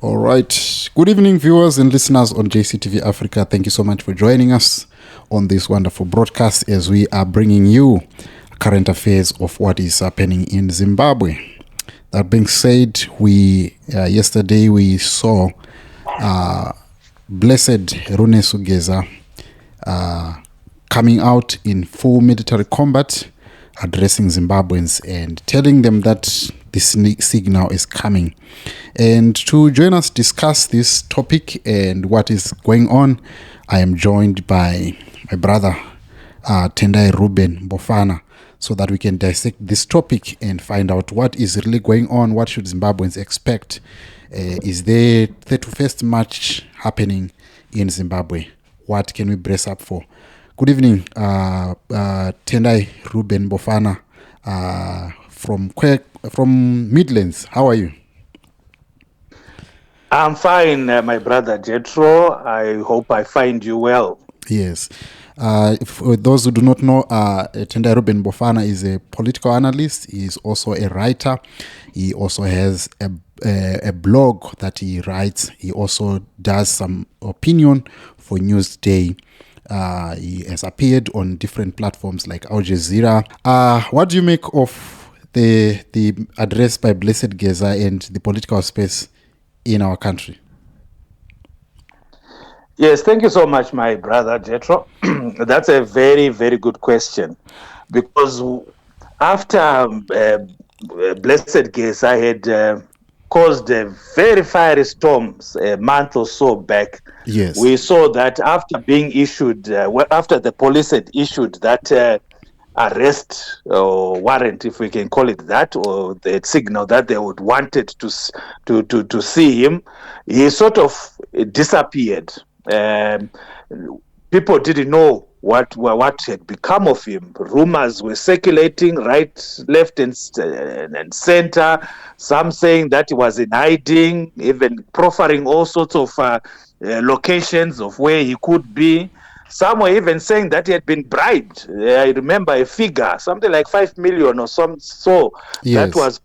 All right. Good evening, viewers and listeners on JCTV Africa. Thank you so much for joining us on this wonderful broadcast as we are bringing you current affairs of what is happening in Zimbabwe. That being said, yesterday we saw Blessed GEZA coming out in full military combat, addressing Zimbabweans and telling them that this signal is coming. And to join us discuss this topic and what is going on, I am joined by my brother Tendai Mbofana, so that we can dissect this topic and find out what is really going on. What should Zimbabweans expect? Is there 31st March happening in Zimbabwe? What can we brace up for? Good evening, Tendai Mbofana from Midlands. How are you? I'm fine, my brother Jethro. I hope I find you well. Yes. For those who do not know, Tendai Mbofana is a political analyst. He is also a writer. He also has a blog that he writes. He also does some opinion for Newsday. He has appeared on different platforms like GEZA. What do you make of the address by Blessed GEZA and the political space in our country? Yes, thank you so much, my brother Jethro. That's a very, very good question, because after Blessed GEZA had caused a very fiery storms a month or so back, yes, we saw that after being issued, after the police had issued that arrest or warrant, if we can call it that, or the signal that they would wanted to see him, he sort of disappeared. People didn't know what had become of him. Rumors were circulating right, left, and center. Some saying that he was in hiding, even proffering all sorts of locations of where he could be. Some were even saying that he had been bribed. I remember a figure, something like 5 million or so, yes, that was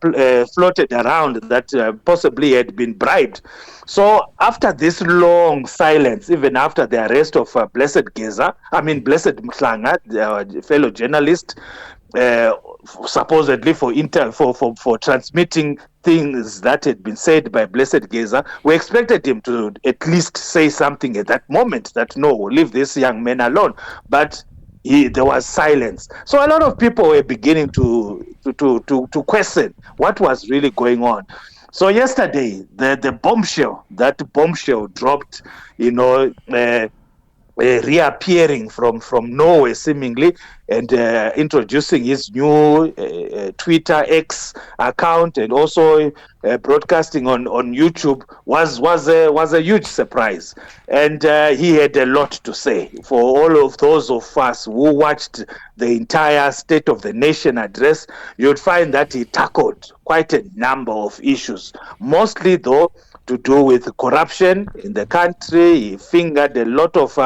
floated around, that possibly had been bribed. So after this long silence, even after the arrest of Blessed Mhlanga, the fellow journalist, supposedly for transmitting things that had been said by Blessed GEZA, we expected him to at least say something at that moment that no, leave this young man alone. But there was silence. So a lot of people were beginning to question what was really going on. So yesterday, the bombshell dropped, reappearing from nowhere seemingly, and introducing his new Twitter X account, and also broadcasting on YouTube was a huge surprise. And he had a lot to say. For all of those of us who watched the entire State of the Nation address, you'd find that he tackled quite a number of issues, mostly though to do with corruption in the country. He fingered a lot of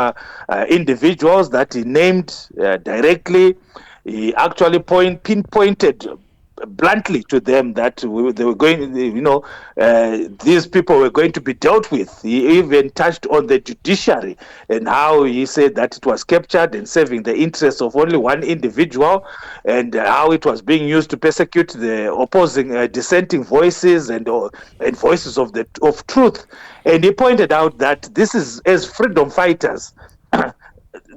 individuals that he named directly. He actually pinpointed bluntly to them that they were going, these people were going to be dealt with. He even touched on the judiciary and how he said that it was captured and serving the interests of only one individual, and how it was being used to persecute the opposing, dissenting voices and voices of truth. And he pointed out that this is, as freedom fighters,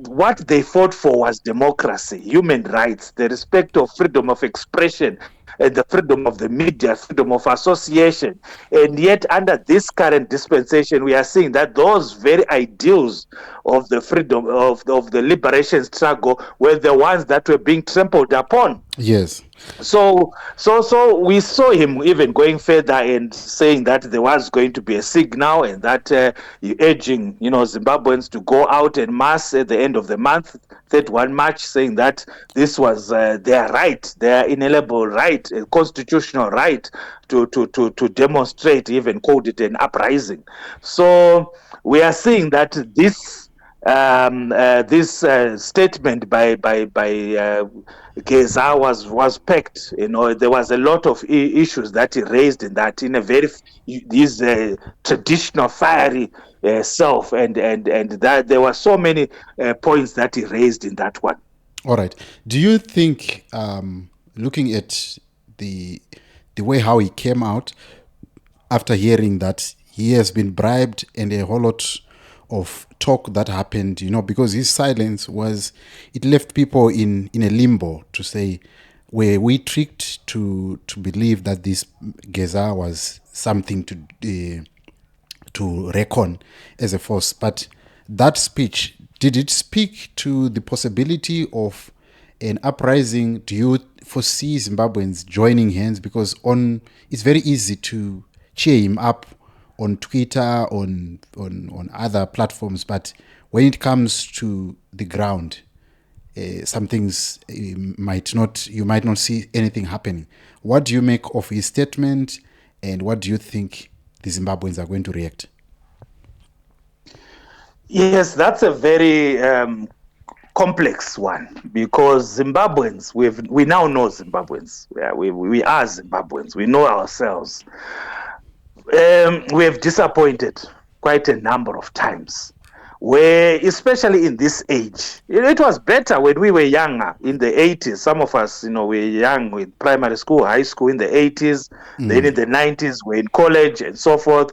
what they fought for was democracy, human rights, the respect of freedom of expression, and the freedom of the media, freedom of association. And yet, under this current dispensation, we are seeing that those very ideals of the freedom of the liberation struggle were the ones that were being trampled upon. yes. So we saw him even going further and saying that there was going to be a signal, and that urging Zimbabweans to go out en masse at the end of the month, 31 March, saying that this was their right, their inalienable right, a constitutional right to demonstrate, even called it an uprising. So we are seeing that this this statement by GEZA was packed. There was a lot of issues that he raised in that, in a very these traditional fiery self, and that there were so many points that he raised in that one. All right. Do you think, looking at the way how he came out after hearing that he has been bribed and a whole lot of talk that happened, because his silence it left people in a limbo to say, were we tricked to believe that this GEZA was something to reckon as a force? But that speech, did it speak to the possibility of an uprising? Do you foresee Zimbabweans joining hands? Because it's very easy to cheer him up on Twitter, on other platforms, but when it comes to the ground, some things you might not see anything happening. What do you make of his statement, and what do you think the Zimbabweans are going to react? Yes, that's a very complex one, because Zimbabweans, we now know Zimbabweans. Yeah, we are Zimbabweans. We know ourselves. We have disappointed quite a number of times, where, especially in this age, it was better when we were younger in the 80s. Some of us, were young with primary school, high school in the 80s, then in the 90s, we're in college and so forth.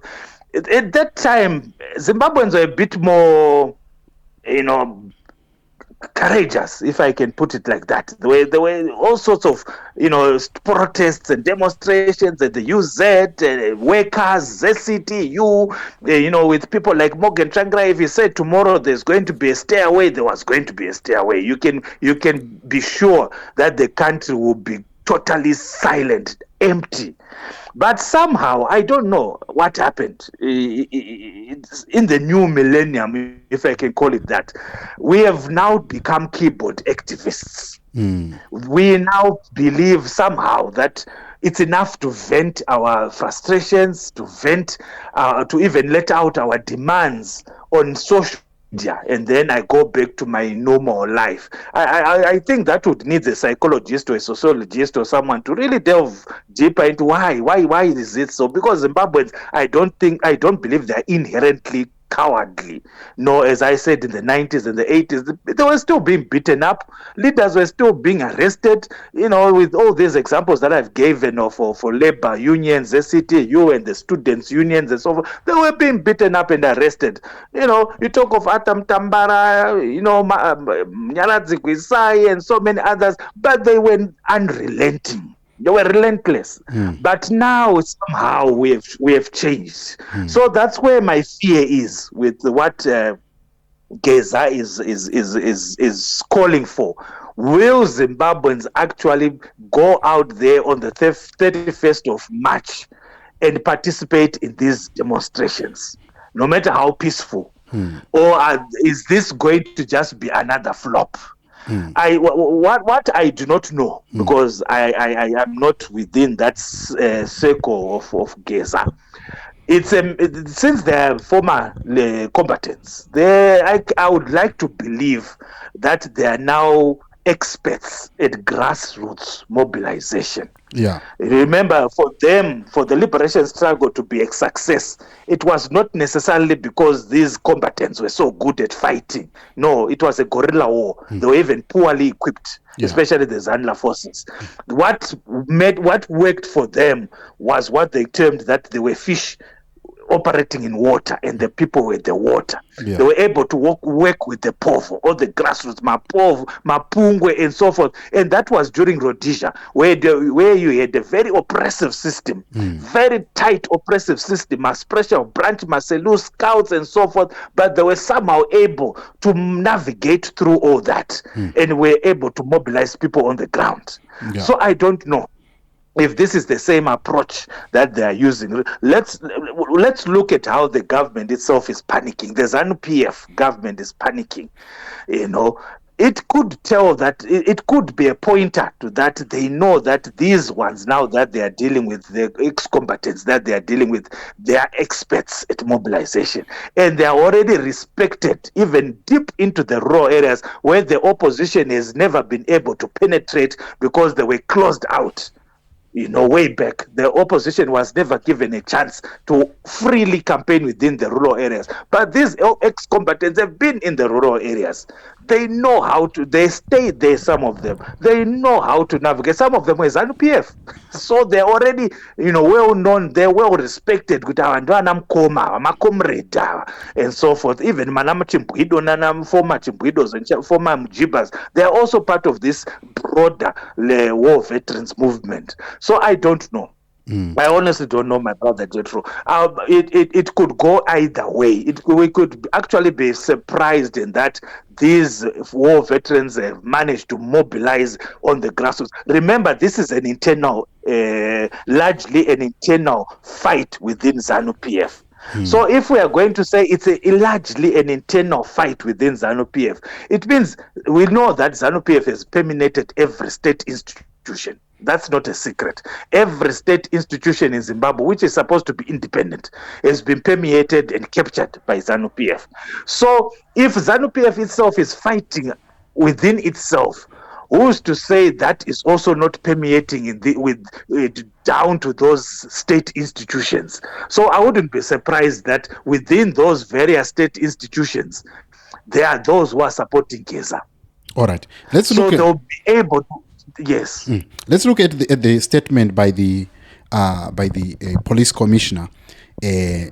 At that time, Zimbabweans were a bit more, courageous, if I can put it like that. There were all sorts of, protests and demonstrations at the UZ, workers, ZCTU, with people like Morgan Changra. If he said tomorrow there's going to be a stairway, there was going to be a stairway. You can be sure that the country will be totally silent, empty. But somehow, I don't know what happened in the new millennium, if I can call it that. We have now become keyboard activists. We now believe somehow that it's enough to vent our frustrations, to even let out our demands on social media, and then I go back to my normal life. I think that would need a psychologist or a sociologist or someone to really delve deeper into why is it so? Because Zimbabweans, I don't believe they're inherently cowardly. No, as I said, in the 90s and the 80s, they were still being beaten up. Leaders were still being arrested. With all these examples that I've given for labor unions, ZCTU, and the students' unions and so forth, they were being beaten up and arrested. You talk of Atam Tambara, Nyaladzi Gwisai, and so many others, but they were unrelenting. They were relentless. But now somehow we have changed. So that's where my fear is with what GEZA is calling for. Will Zimbabweans actually go out there on the 31st of March and participate in these demonstrations, no matter how peaceful? Or is this going to just be another flop? What I do not know, because I am not within that circle of GEZA. Since they're former combatants, I would like to believe that they are now experts at grassroots mobilization. Yeah. Remember, for them, for the liberation struggle to be a success, it was not necessarily because these combatants were so good at fighting. No, it was a guerrilla war. They were even poorly equipped, especially the Zanla forces. What worked for them was what they termed that they were fish operating in water, and the people were the water. They were able to work with the povo, or the grassroots, Mapovo, Mapungwe, and so forth. And that was during Rhodesia, where you had a very oppressive system, very tight oppressive system, mass pressure, branch, Marcellus, scouts, and so forth. But they were somehow able to navigate through all that, and were able to mobilize people on the ground. So I don't know if this is the same approach that they are using. Let's look at how the government itself is panicking. The ZANU-PF government is panicking. it could tell that it could be a pointer to that they know that these ones now that they are dealing with, the ex-combatants that they are dealing with, they are experts at mobilization, and they are already respected even deep into the rural areas where the opposition has never been able to penetrate because they were closed out. Way back, the opposition was never given a chance to freely campaign within the rural areas. But these ex-combatants have been in the rural areas. They know how to, they stay there, some of them. They know how to navigate. Some of them were ZANU-PF. So they're already, well known, they're well respected. And so forth. Even Manama Chimpwido, Nanam, former Chimpwidos and former Mujibas, they are also part of this broader war veterans movement. So I don't know. I honestly don't know, my brother Jethro. It could go either way. We could actually be surprised in that these war veterans have managed to mobilize on the grassroots. Remember, this is an internal, largely an internal fight within ZANU-PF. So if we are going to say it's largely an internal fight within ZANU-PF, it means we know that ZANU-PF has permeated every state institution. That's not a secret. Every state institution in Zimbabwe, which is supposed to be independent, has been permeated and captured by ZANU-PF. So if ZANU-PF itself is fighting within itself, who's to say that is also not permeating down to those state institutions? So I wouldn't be surprised that within those various state institutions, there are those who are supporting GEZA. All right. They'll be able to. Yes. Let's look at the statement by the police commissioner. I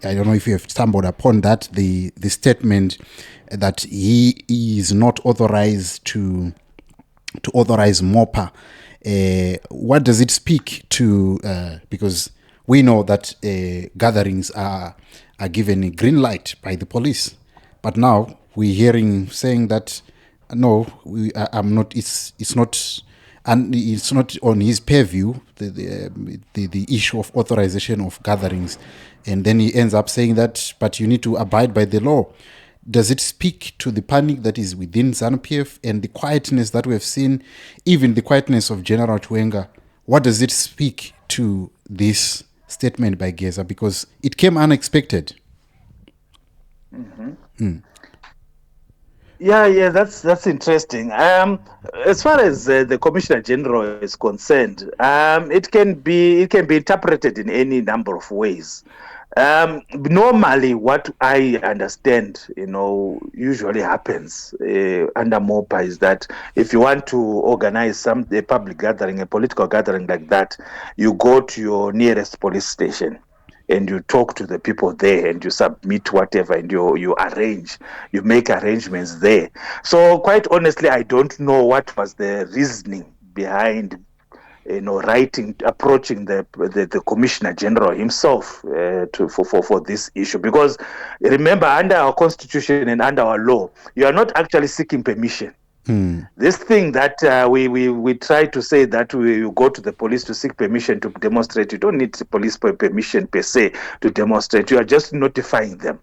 don't know if you have stumbled upon that, the statement that he is not authorized to authorize MOPA. What does it speak to? Because we know that gatherings are given a green light by the police, but now we're hearing saying that no, I'm not. It's not, and it's not on his purview. The issue of authorization of gatherings, and then he ends up saying that, but you need to abide by the law. Does it speak to the panic that is within ZANU-PF and the quietness that we have seen, even the quietness of General Tuenga? What does it speak to this statement by GEZA? Because it came unexpected. Yeah, that's interesting. As far as the Commissioner General is concerned, it can be interpreted in any number of ways. Normally, what I understand, usually happens under MOPA is that if you want to organize a public gathering, a political gathering like that, you go to your nearest police station and you talk to the people there and you submit whatever and you make arrangements there. So quite honestly, I don't know what was the reasoning behind approaching the Commissioner General himself for this issue. Because remember, under our constitution and under our law, you are not actually seeking permission. This thing that we try to say that you go to the police to seek permission to demonstrate, you don't need police permission per se to demonstrate. You are just notifying them.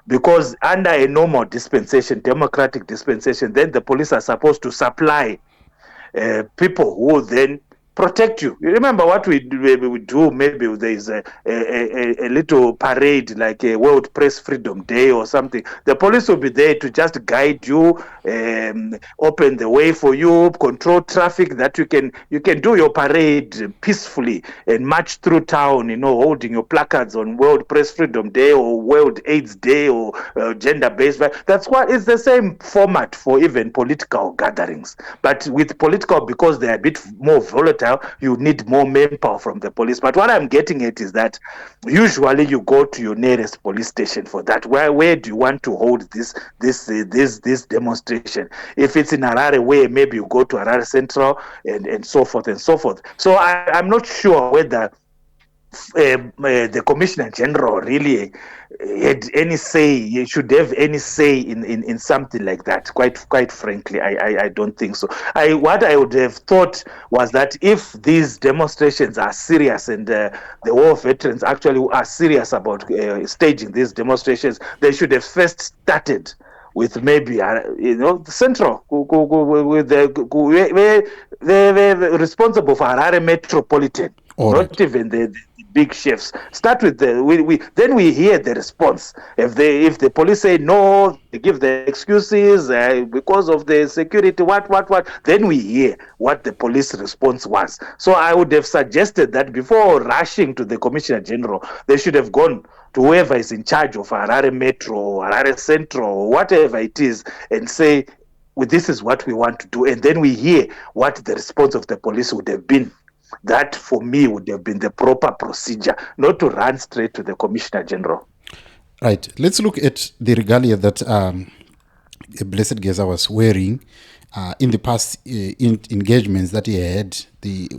Because under a normal dispensation, democratic dispensation, then the police are supposed to supply people who then protect you. You remember what we do? Maybe there is a little parade like a World Press Freedom Day or something. The police will be there to just guide you, open the way for you, control traffic, that you can do your parade peacefully and march through town, holding your placards on World Press Freedom Day or World AIDS Day or gender-based. That's what is the same format for even political gatherings. But with political, because they are a bit more volatile, you need more manpower from the police. But what I'm getting at is that usually you go to your nearest police station for that. Where do you want to hold this demonstration? If it's in Harare, where maybe you go to Harare Central and so forth and so forth. So I'm not sure whether the Commissioner General really had any say, he should have any say in something like that. Quite frankly, I don't think so. What I would have thought was that if these demonstrations are serious and the war veterans actually are serious about staging these demonstrations, they should have first started with maybe the central with the responsible for Harare metropolitan. All Not right. even the big chefs. Start with then we hear the response. If the police say no, they give the excuses because of the security, what, then we hear what the police response was. So I would have suggested that before rushing to the Commissioner General, they should have gone to whoever is in charge of Harare Metro, Harare Central, whatever it is, and say, well, this is what we want to do. And then we hear what the response of the police would have been. That, for me, would have been the proper procedure, not to run straight to the Commissioner General. Right. Let's look at the regalia that Blessed GEZA was wearing in the past engagements that he had, the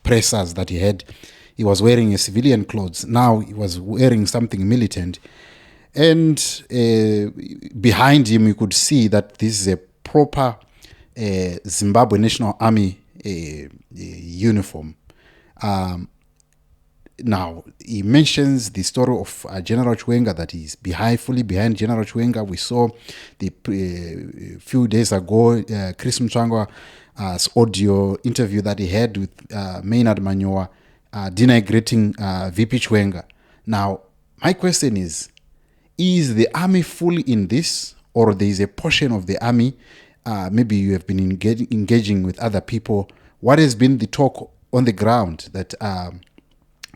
pressers that he had. He was wearing a civilian clothes. Now he was wearing something militant. And behind him, you could see that this is a proper Zimbabwe National Army uniform. Now, he mentions the story of General Chwenga, that he's fully behind General Chwenga. We saw the few days ago, Chris Mchangwa's audio interview that he had with Maynard Manyoa denigrating VP Chwenga. Now, my question is the army fully in this, or there is a portion of the army? Maybe you have been engaging with other people. What has been the talk on the ground that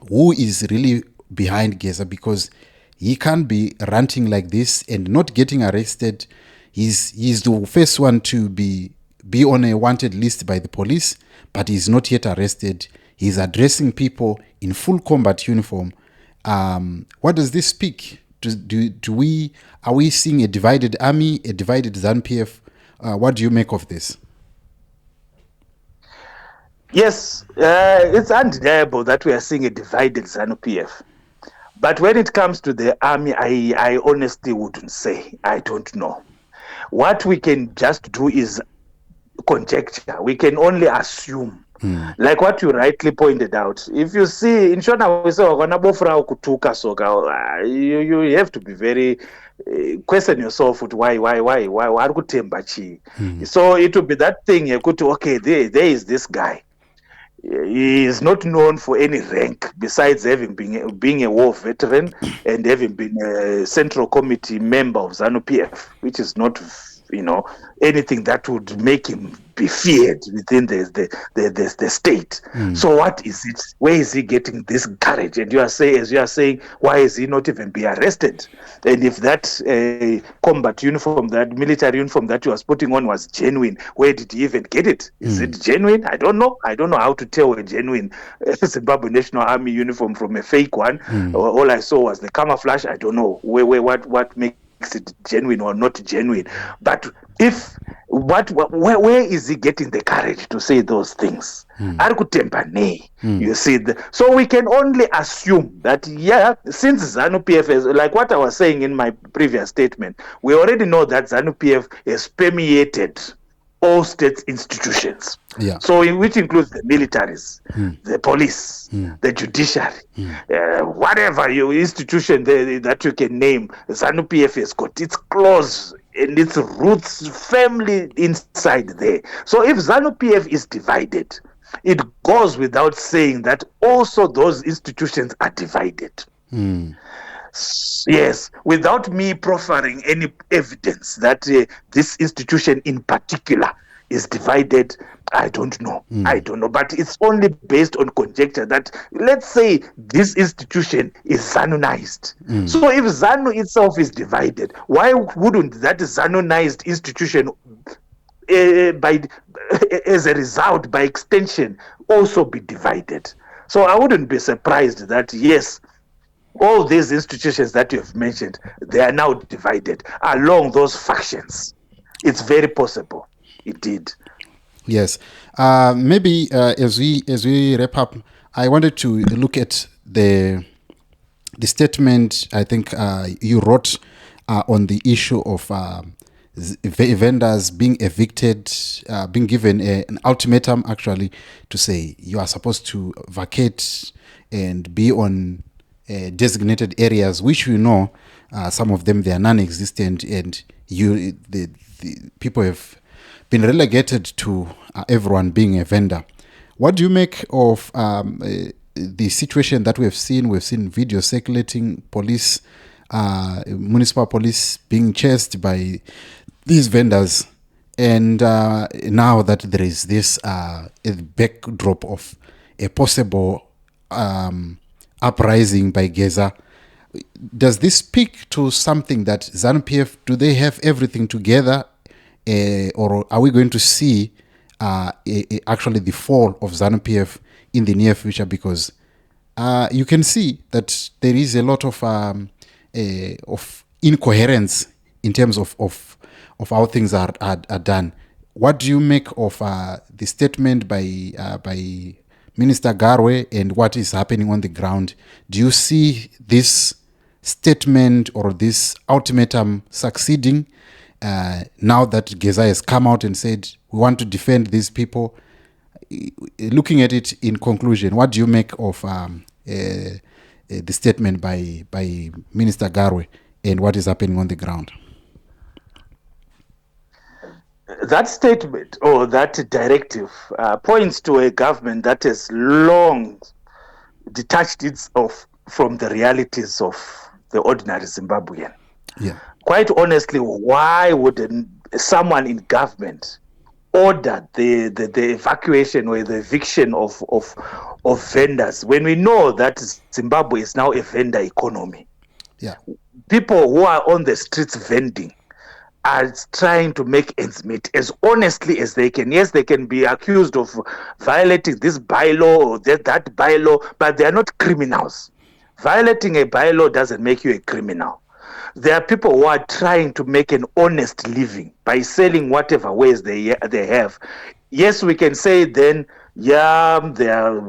who is really behind GEZA? Because he can't be ranting like this and not getting arrested. He's the first one to be on a wanted list by the police, but he's not yet arrested. He's addressing people in full combat uniform. What does this speak? Are we seeing a divided army, a divided ZANU-PF? What do you make of this? Yes, it's undeniable that we are seeing a divided ZANU-PF. But when it comes to the army, I honestly wouldn't say. I don't know. What we can just do is conjecture. We can only assume. Like what you rightly pointed out. If you see, in Shona, we say, you have to be very question yourself with why so it will be that thing. Okay, there is this guy. He is not known for any rank besides having being a war veteran and having been a central committee member of ZANU-PF, which is not, anything that would make him be feared within the state. So what is it? Where is he getting this courage? And as you are saying, why is he not even be arrested? And if that combat uniform, that military uniform that he was putting on was genuine, where did he even get it? Is it genuine? I don't know. I don't know how to tell a genuine Zimbabwe National Army uniform from a fake one. All I saw was the camouflage. I don't know what makes it genuine or not genuine. But where is he getting the courage to say those things? You see, so we can only assume that, since ZANU-PF is, like what I was saying in my previous statement, we already know that ZANU-PF has permeated all state institutions. So which includes the militaries, the police, the judiciary, whatever your institution that you can name, ZANU-PF has got its claws and its roots firmly inside there. So if ZANU-PF is divided, it goes without saying that also those institutions are divided. Yes, without me proffering any evidence that this institution in particular is divided, I don't know. But it's only based on conjecture that, let's say, this institution is ZANUized. So if ZANU itself is divided, why wouldn't that ZANUized institution, as a result, by extension, also be divided? So I wouldn't be surprised that, yes, all these institutions that you have mentioned, they are now divided along those factions. It's very possible. Indeed. Yes. Maybe as we wrap up, I wanted to look at the statement I think you wrote on the issue of vendors being evicted, being given an ultimatum, actually, to say you are supposed to vacate and be on designated areas, which we know some of them, they are non-existent, and the people have been relegated to everyone being a vendor. What do you make of the situation that we have seen? We've seen videos circulating, police, municipal police being chased by these vendors, and now that there is this backdrop of a possible uprising by GEZA. Does this speak to something that ZANU-PF, do they have everything together, or are we going to see actually the fall of ZANU-PF in the near future? Because you can see that there is a lot of incoherence in terms of how things are done. What do you make of the statement by Minister Garwe and what is happening on the ground? Do you see this statement or this ultimatum succeeding now that GEZA has come out and said we want to defend these people? Looking at it in conclusion, what do you make of the statement by Minister Garwe and what is happening on the ground? That statement or that directive points to a government that has long detached itself from the realities of the ordinary Zimbabwean. Yeah. Quite honestly, why would someone in government order the evacuation or the eviction of vendors when we know that Zimbabwe is now a vendor economy? Yeah. People who are on the streets vending are trying to make ends meet as honestly as they can. Yes, they can be accused of violating this bylaw or that bylaw, but they are not criminals. Violating a bylaw doesn't make you a criminal. There are people who are trying to make an honest living by selling whatever ways they have. Yes, we can say then, yeah, they are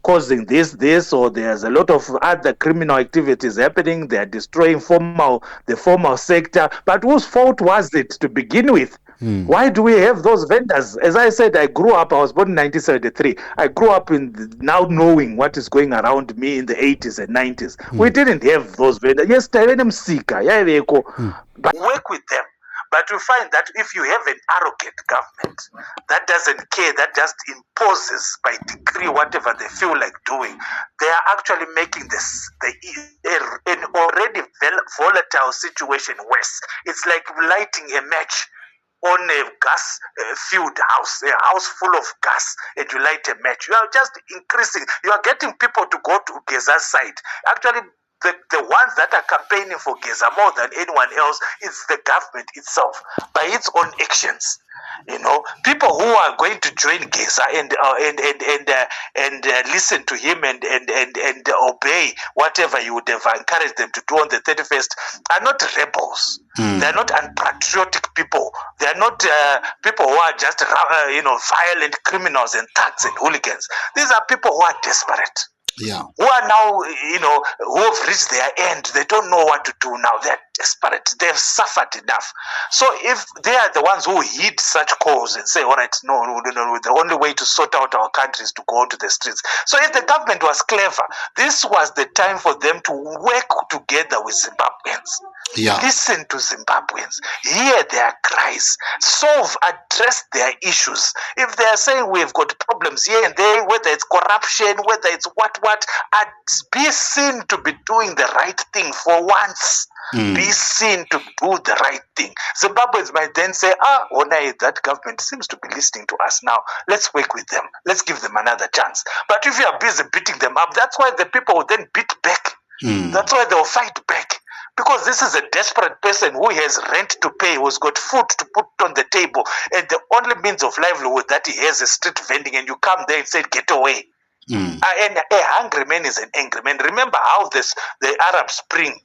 causing this, or there's a lot of other criminal activities happening. They are destroying the formal sector. But whose fault was it to begin with? Why do we have those vendors? As I said, I was born in 1973. I grew up now knowing what is going around me in the 80s and 90s. We didn't have those vendors. Yes, but work with them. But you find that if you have an arrogant government that doesn't care, that just imposes by decree whatever they feel like doing, they are actually making an already volatile situation worse. It's like lighting a match on a gas-filled house, a house full of gas, and you light a match. You are just increasing. You are getting people to go to GEZA's side. Actually, the ones that are campaigning for GEZA more than anyone else is the government itself by its own actions. People who are going to join GEZA and listen to him and obey whatever you would have encouraged them to do on the 31st are not rebels. They are not unpatriotic people. They are not people who are just violent criminals and thugs and hooligans. These are people who are desperate. Yeah. Who are now, who have reached their end. They don't know what to do now. They're desperate. They've suffered enough. So if they are the ones who heed such calls and say, all right, no, the only way to sort out our country is to go to the streets. So if the government was clever, this was the time for them to work together with Zimbabweans. Yeah. Listen to Zimbabweans. Hear their cries. Address their issues. If they are saying we've got problems here and there, whether it's corruption, whether it's what, be seen to be doing the right thing for once. Be seen to do the right thing. Zimbabweans might then say, that government seems to be listening to us now. Let's work with them. Let's give them another chance. But if you are busy beating them up, that's why the people will then beat back. That's why they'll fight back. Because this is a desperate person who has rent to pay, who's got food to put on the table, and the only means of livelihood that he has is street vending, and you come there and say, get away. And a hungry man is an angry man. Remember how the Arab Spring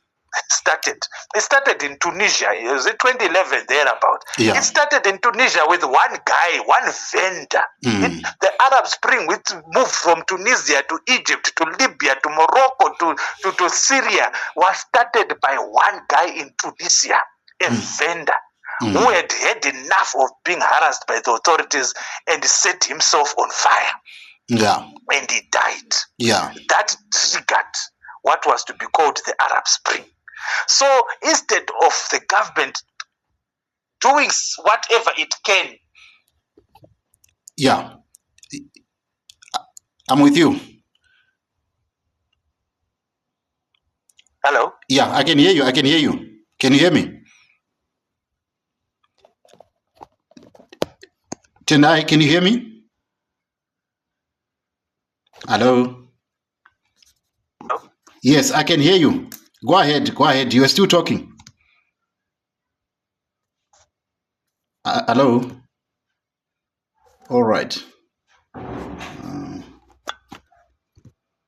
started. It started in Tunisia. It was in 2011, thereabout. Yeah. It started in Tunisia with one guy, one vendor. The Arab Spring, which moved from Tunisia to Egypt to Libya to Morocco to Syria, was started by one guy in Tunisia, a vendor who had had enough of being harassed by the authorities and set himself on fire. Yeah. And he died. Yeah. That triggered what was to be called the Arab Spring. So instead of the government doing whatever it can. Yeah, I'm with you. Hello? Yeah, I can hear you. I can hear you. Can you hear me? Tendai, can you hear me? Hello? Hello? Yes, I can hear you. Go ahead. Go ahead. You are still talking. Hello? All right.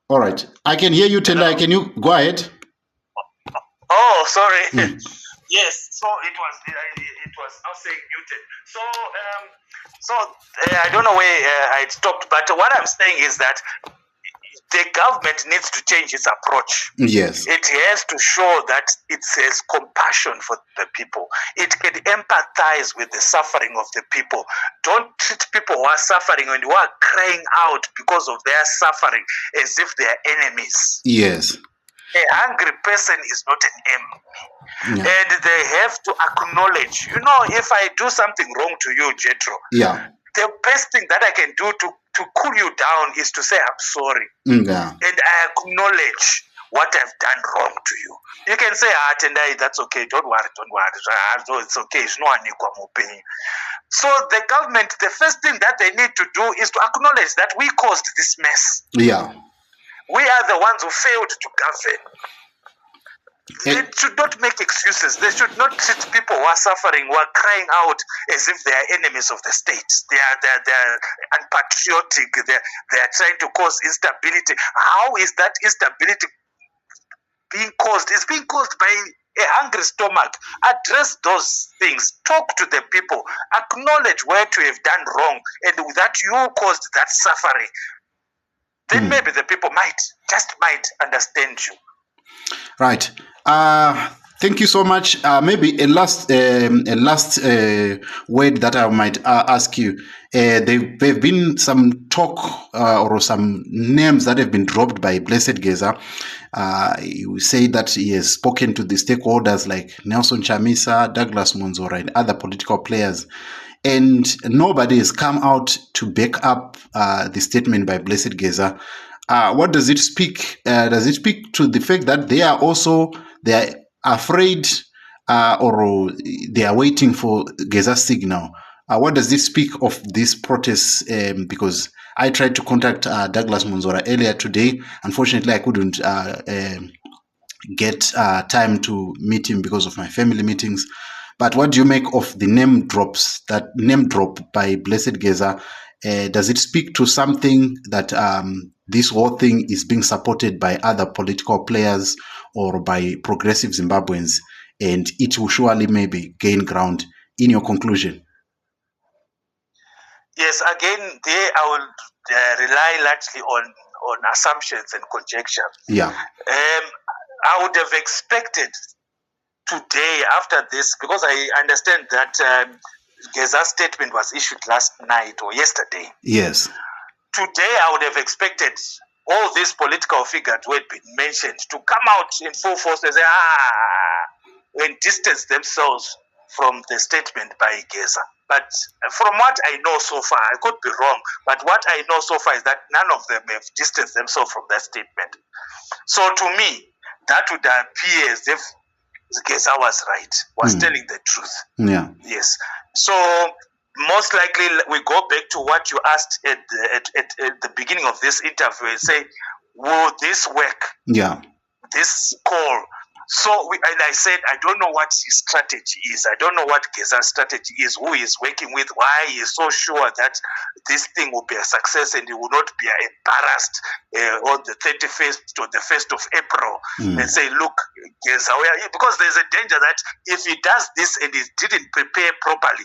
All right. I can hear you, Tendai. Can you go ahead? Oh, sorry. Yes. So it was now saying muted. So I don't know where I stopped, but what I'm saying is that the government needs to change its approach. Yes. It has to show that it has compassion for the people. It can empathize with the suffering of the people. Don't treat people who are suffering and who are crying out because of their suffering as if they are enemies. Yes. A hungry person is not an enemy. Yeah. And they have to acknowledge, if I do something wrong to you, Jetro, Yeah. the best thing that I can do to cool you down is to say, I'm sorry. Yeah. And I acknowledge what I've done wrong to you. You can say, Tendai, that's okay. Don't worry. It's okay. It's no one. So the government, the first thing that they need to do is to acknowledge that we caused this mess. Yeah. We are the ones who failed to govern. They should not make excuses. They should not treat people who are suffering, who are crying out as if they are enemies of the state. They are unpatriotic. They are trying to cause instability. How is that instability being caused? It's being caused by a hungry stomach. Address those things. Talk to the people. Acknowledge where you have done wrong and that you caused that suffering. Then maybe the people might understand you. Right. Thank you so much. Maybe a last word that I might ask you. There've been some talk or some names that have been dropped by Blessed GEZA. You say that he has spoken to the stakeholders like Nelson Chamisa, Douglas Monzora, and other political players. And nobody has come out to back up the statement by Blessed GEZA. What does it speak? Does it speak to the fact that they are afraid or they are waiting for GEZA's signal? What does this speak of these protests? Because I tried to contact Douglas Monzora earlier today. Unfortunately, I couldn't get time to meet him because of my family meetings. But what do you make of the name drop by Blessed GEZA? Does it speak to something that this whole thing is being supported by other political players or by progressive Zimbabweans, and it will surely maybe gain ground in your conclusion? Yes, again, there I will rely largely on assumptions and conjecture. Yeah. I would have expected today after this, because I understand that GEZA's statement was issued last night or yesterday. Yes. Today I would have expected all these political figures who had been mentioned to come out in full force and say, and distance themselves from the statement by GEZA. But from what I know so far, I could be wrong, but what I know so far is that none of them have distanced themselves from that statement. So to me, that would appear as if GEZA was right, was telling the truth. Yeah. Yes. So most likely we go back to what you asked at the beginning of this interview and say, will this work? Yeah. This call. So and I said, I don't know what his strategy is. I don't know what GEZA's strategy is, who he is working with, why he is so sure that this thing will be a success and he will not be embarrassed on the 31st or the 1st of April and say, look, GEZA, because there's a danger that if he does this and he didn't prepare properly,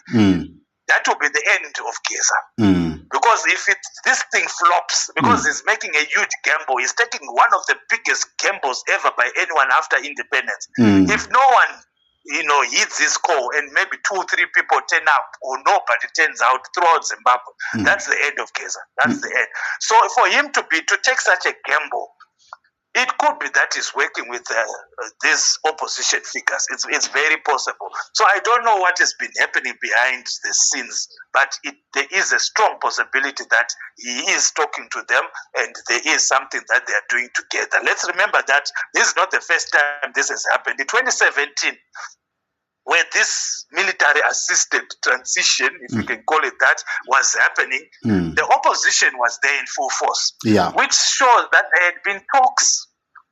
that will be the end of GEZA. Because if this thing flops, because he's making a huge gamble, he's taking one of the biggest gambles ever by anyone after independence. If no one, hits this call and maybe 2 or 3 people turn up or nobody turns out throughout Zimbabwe, that's the end of GEZA. That's the end. So for him to take such a gamble, It could be that he's working with these opposition figures. It's very possible. So I don't know what has been happening behind the scenes, but there is a strong possibility that he is talking to them and there is something that they are doing together. Let's remember that this is not the first time this has happened. In 2017, where this military assisted transition, if you can call it that, was happening, the opposition was there in full force, which shows that there had been talks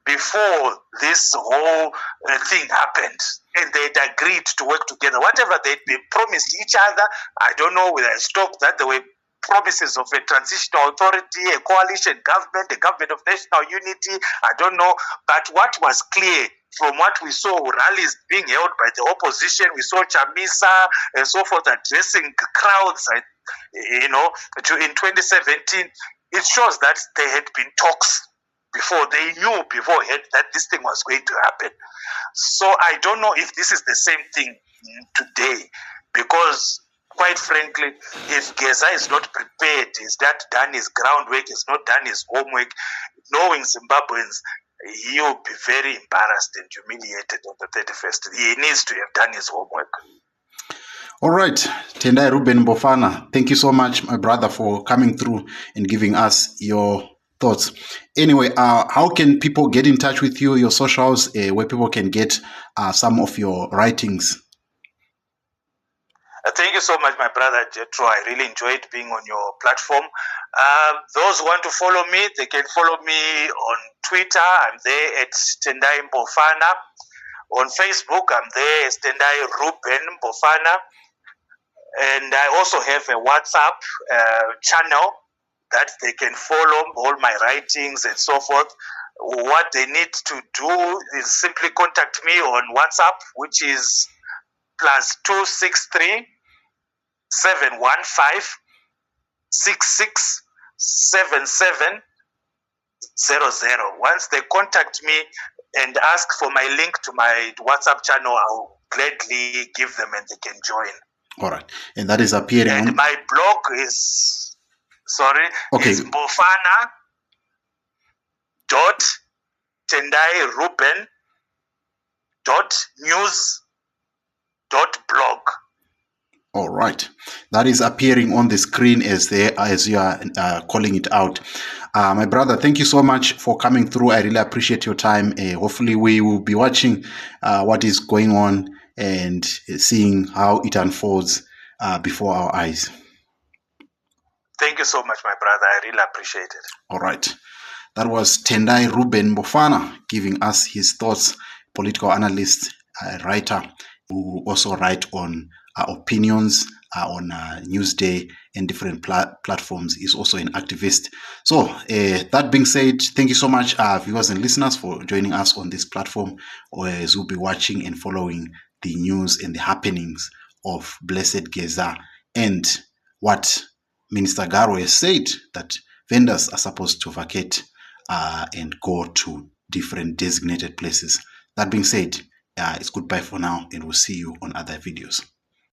before this whole thing happened, and they had agreed to work together. Whatever they'd been promised each other, I don't know whether it's talk that there were promises of a transitional authority, a coalition government, a government of national unity, I don't know. But what was clear from what we saw, rallies being held by the opposition, we saw Chamisa and so forth addressing crowds, in 2017, it shows that there had been talks before. They knew beforehand that this thing was going to happen. So I don't know if this is the same thing today, because quite frankly, if GEZA is not prepared, he's not done his groundwork, he's not done his homework, knowing Zimbabweans, he will be very embarrassed and humiliated on the 31st. He needs to have done his homework. All right, Tendai Ruben Mbofana, thank you so much, my brother, for coming through and giving us your thoughts. Anyway, how can people get in touch with you, your socials, where people can get some of your writings? Thank you so much, my brother Jetro. I really enjoyed being on your platform. Those who want to follow me, they can follow me on Twitter. I'm there at Tendai Mbofana. On Facebook, I'm there as Tendai Ruben Mbofana. And I also have a WhatsApp channel that they can follow all my writings and so forth. What they need to do is simply contact me on WhatsApp, which is +263 715 66 77 00. Once they contact me and ask for my link to my WhatsApp channel, I'll gladly give them and they can join. All right. And that is appearing and on... my blog is, is Mbofana .tendairuben .news.blog. All right. That is appearing on the screen as you are calling it out. My brother, thank you so much for coming through. I really appreciate your time. Hopefully we will be watching what is going on and seeing how it unfolds before our eyes. Thank you so much, my brother. I really appreciate it. All right. That was Tendai Ruben Mbofana giving us his thoughts, political analyst, writer, who also write on opinions on Newsday and different platforms. Is also an activist. So that being said, thank you so much, viewers and listeners, for joining us on this platform, as we'll be watching and following the news and the happenings of Blessed GEZA and what Minister Garo has said, that vendors are supposed to vacate and go to different designated places. That being said, it's goodbye for now, and we'll see you on other videos.